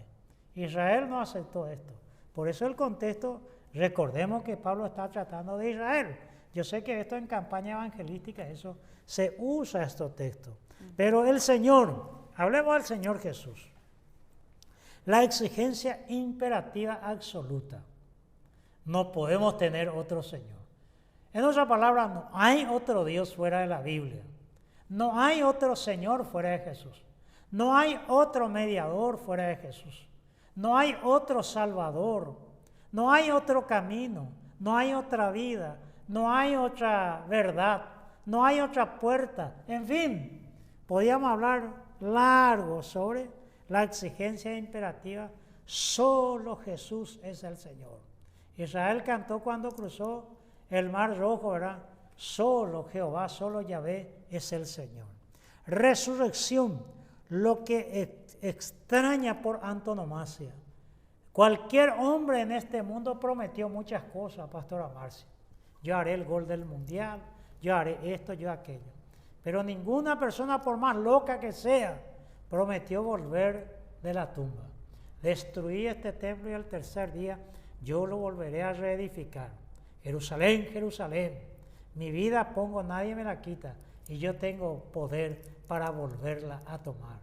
Israel no aceptó esto. Por eso el contexto, recordemos que Pablo está tratando de Israel. Yo sé que esto en campaña evangelística, eso se usa estos textos. Pero el Señor, hablemos del Señor Jesús. La exigencia imperativa absoluta. No podemos tener otro Señor. En otras palabras, no hay otro Dios fuera de la Biblia. No hay otro Señor fuera de Jesús. No hay otro mediador fuera de Jesús. No hay otro Salvador. No hay otro camino. No hay otra vida. No hay otra verdad. No hay otra puerta. En fin, podíamos hablar largo sobre la exigencia imperativa. Solo Jesús es el Señor. Israel cantó cuando cruzó el Mar Rojo, ¿verdad? Solo Jehová, solo Yahvé es el Señor. Resurrección, lo que extraña por antonomasia. Cualquier hombre en este mundo prometió muchas cosas, Pastora Marcia. Yo haré el gol del mundial, yo haré esto, yo aquello. Pero ninguna persona, por más loca que sea, prometió volver de la tumba. Destruí este templo y al tercer día yo lo volveré a reedificar. Jerusalén, Jerusalén, mi vida pongo, nadie me la quita, y yo tengo poder para volverla a tomar.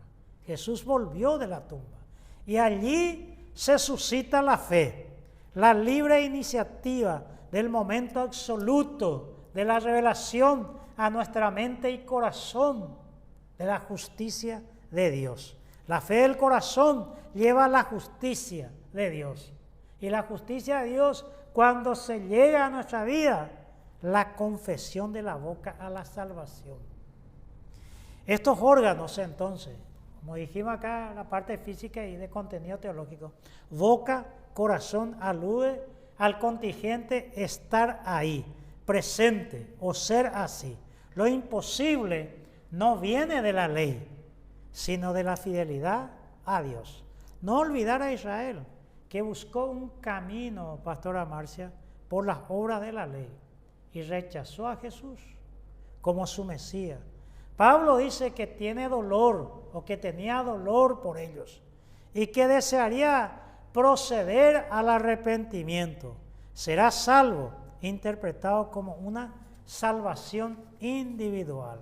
Jesús volvió de la tumba y allí se suscita la fe, la libre iniciativa del momento absoluto de la revelación a nuestra mente y corazón de la justicia de Dios. La fe del corazón lleva a la justicia de Dios. Y la justicia de Dios, cuando se llega a nuestra vida, la confesión de la boca a la salvación. Estos órganos, entonces, como dijimos acá, la parte física y de contenido teológico, boca, corazón, alude al contingente estar ahí, presente o ser así. Lo imposible no viene de la ley, sino de la fidelidad a Dios. No olvidar a Israel, que buscó un camino, pastora Marcia, por las obras de la ley y rechazó a Jesús como su Mesías. Pablo dice que tiene dolor o que tenía dolor por ellos y que desearía proceder al arrepentimiento. Será salvo, interpretado como una salvación individual.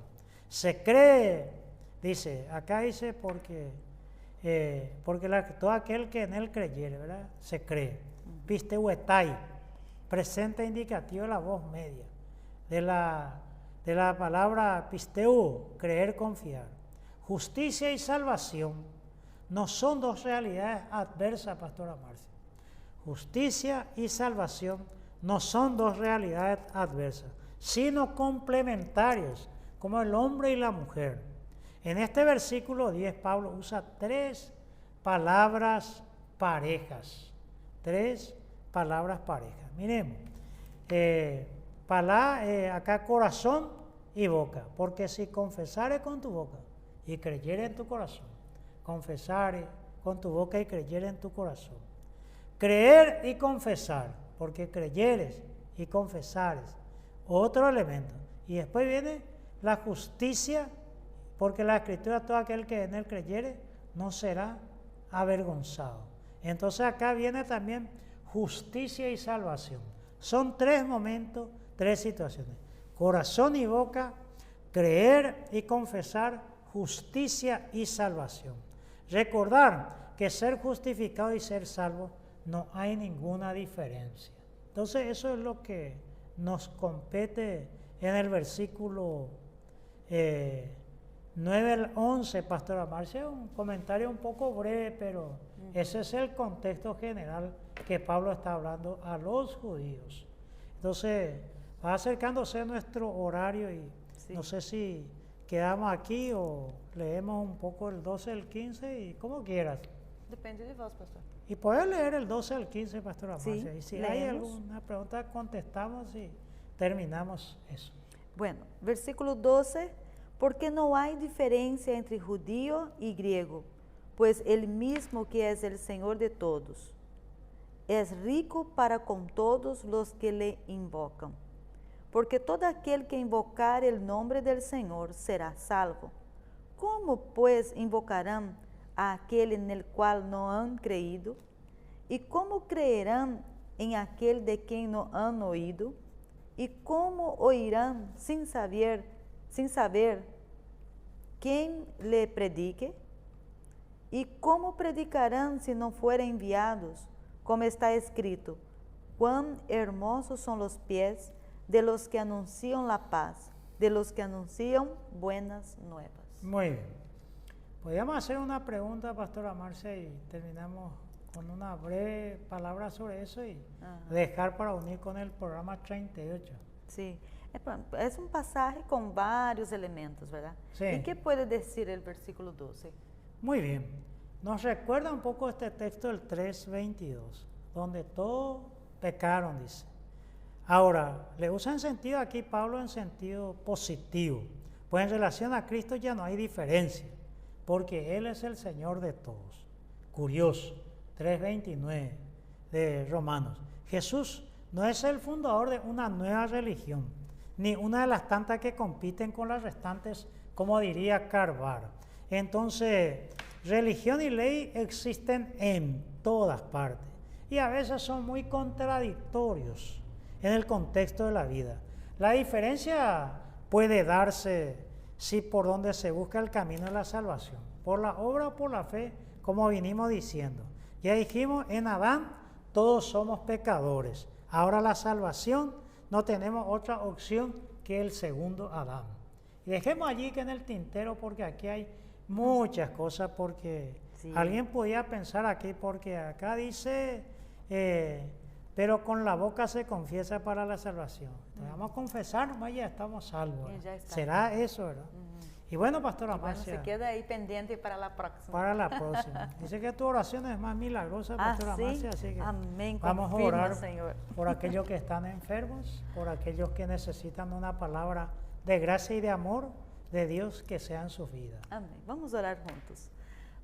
Se cree, dice, acá dice porque todo aquel que en él creyere, ¿verdad? Se cree. Pisteuetai, presente indicativo de la voz media, de la palabra pisteu, creer, confiar. Justicia y salvación no son dos realidades adversas, pastora Marcia. Justicia y salvación no son dos realidades adversas, sino complementarios, como el hombre y la mujer. En este versículo 10, Pablo usa tres palabras parejas. Tres palabras parejas. Miremos, acá corazón y boca, porque si confesares con tu boca y creyeres en tu corazón, confesares con tu boca y creyeres en tu corazón. Creer y confesar, porque creyeres y confesares, otro elemento. Y después viene la justicia, porque la Escritura, todo aquel que en él creyere, no será avergonzado. Entonces acá viene también justicia y salvación. Son tres momentos, tres situaciones. Corazón y boca, creer y confesar, justicia y salvación. Recordar que ser justificado y ser salvo no hay ninguna diferencia. Entonces eso es lo que nos compete en el versículo 9 al 11, pastora Marcia. Un comentario un poco breve, pero ese es el contexto general que Pablo está hablando a los judíos. Entonces, va acercándose nuestro horario y sí, no sé si quedamos aquí o leemos un poco el 12 al 15 y como quieras. Depende de vos, pastor. Y puedes leer el 12 al 15, pastora Marcia. Sí, Y si leemos. hay alguna pregunta, contestamos y terminamos eso. Bueno, versículo 12. Porque no hay diferencia entre judío y griego, pues el mismo que es el Señor de todos, es rico para con todos los que le invocan. Porque todo aquel que invocar el nombre del Señor será salvo. ¿Cómo pues invocarán a aquel en el cual no han creído? ¿Y cómo creerán en aquel de quien no han oído? ¿Y cómo oirán sin saber quién le predique? ¿Y cómo predicarán si no fueren enviados? Como está escrito, cuán hermosos son los pies de los que anuncian la paz, de los que anuncian buenas nuevas. Muy bien. Podríamos hacer una pregunta, pastora Marcia, y terminamos con una breve palabra sobre eso y dejar para unir con el programa 38. Sí, es un pasaje con varios elementos, ¿verdad? Sí. ¿Y qué puede decir el versículo 12? Muy bien. Nos recuerda un poco este texto del 3:22, donde todos pecaron, dice. Ahora, le usa en sentido aquí Pablo en sentido positivo, pues en relación a Cristo ya no hay diferencia, porque Él es el Señor de todos. Curioso, 3:29 de Romanos. Jesús no es el fundador de una nueva religión, ni una de las tantas que compiten con las restantes, como diría Carvar. Entonces, religión y ley existen en todas partes y a veces son muy contradictorios en el contexto de la vida. La diferencia puede darse si por donde se busca el camino de la salvación, por la obra o por la fe, como vinimos diciendo. Ya dijimos, en Adán todos somos pecadores. Ahora la salvación, no tenemos otra opción que el segundo Adán. Y dejemos allí que en el tintero, porque aquí hay muchas cosas, porque sí, alguien podía pensar aquí, porque acá dice pero con la boca se confiesa para la salvación. Entonces, vamos a confesar, nomás ya estamos salvos. Y ya está. ¿Será eso, verdad? Y bueno, Pastora Bueno, Marcia, se queda ahí pendiente para la próxima. para la próxima. Dice que tu oración es más milagrosa, Pastora ¿sí? Marcia, así que Amén. vamos a Confirma, orar Señor. por aquellos que están enfermos, por aquellos que necesitan una palabra de gracia y de amor de Dios que sea en sus vidas. Amém. Vamos orar juntos.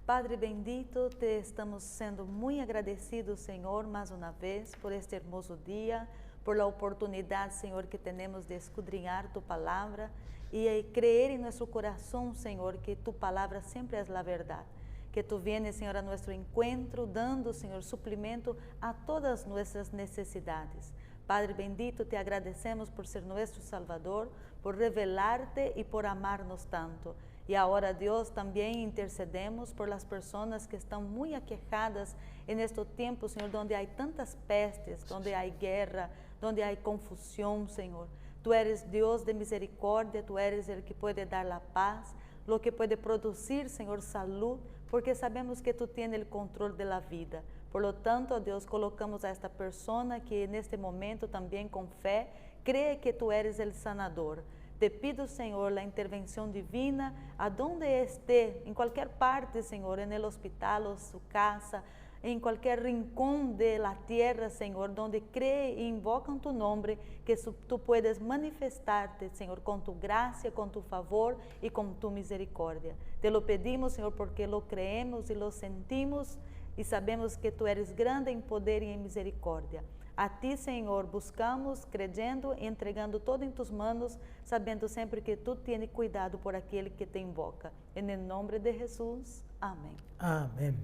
Padre bendito, te estamos sendo muito agradecidos, Senhor, mais uma vez por este hermoso dia, por la oportunidade, Senhor, que temos de escudriñar tu palavra e creer em nosso coração, Senhor, que tu palavra sempre é a verdade. Que tu vienes, Senhor, a nosso encontro, dando, Senhor, suplemento a todas nossas necessidades. Padre bendito, te agradecemos por ser nosso Salvador, por revelarte e por amarnos tanto. E agora, Deus, também intercedemos por las pessoas que estão muito aquejadas en este tempo, Senhor, onde há tantas pestes, onde há guerra, onde há confusão, Senhor. Tu eres Deus de misericórdia, tu eres el que pode dar la paz, lo que pode produzir, Senhor, salud, porque sabemos que tu tienes o controle de la vida. Por lo tanto, Deus, colocamos a esta persona que neste momento também com fé cree que tu eres el sanador. Te pido, Senhor, a intervenção divina, aonde esté, em qualquer parte, Senhor, en el hospital ou su casa, em qualquer rincón de la tierra, Senhor, donde cree e invocam tu nombre, que tu puedes manifestarte, Senhor, com tu gracia, com tu favor e com tu misericórdia. Te lo pedimos, Senhor, porque lo creemos e lo sentimos e sabemos que tu eres grande em poder e em misericórdia. A ti, Senhor, buscamos, creyendo e entregando todo em tus manos, sabendo sempre que tu tienes cuidado por aquele que te invoca. En el nombre de Jesus, amém. Amén.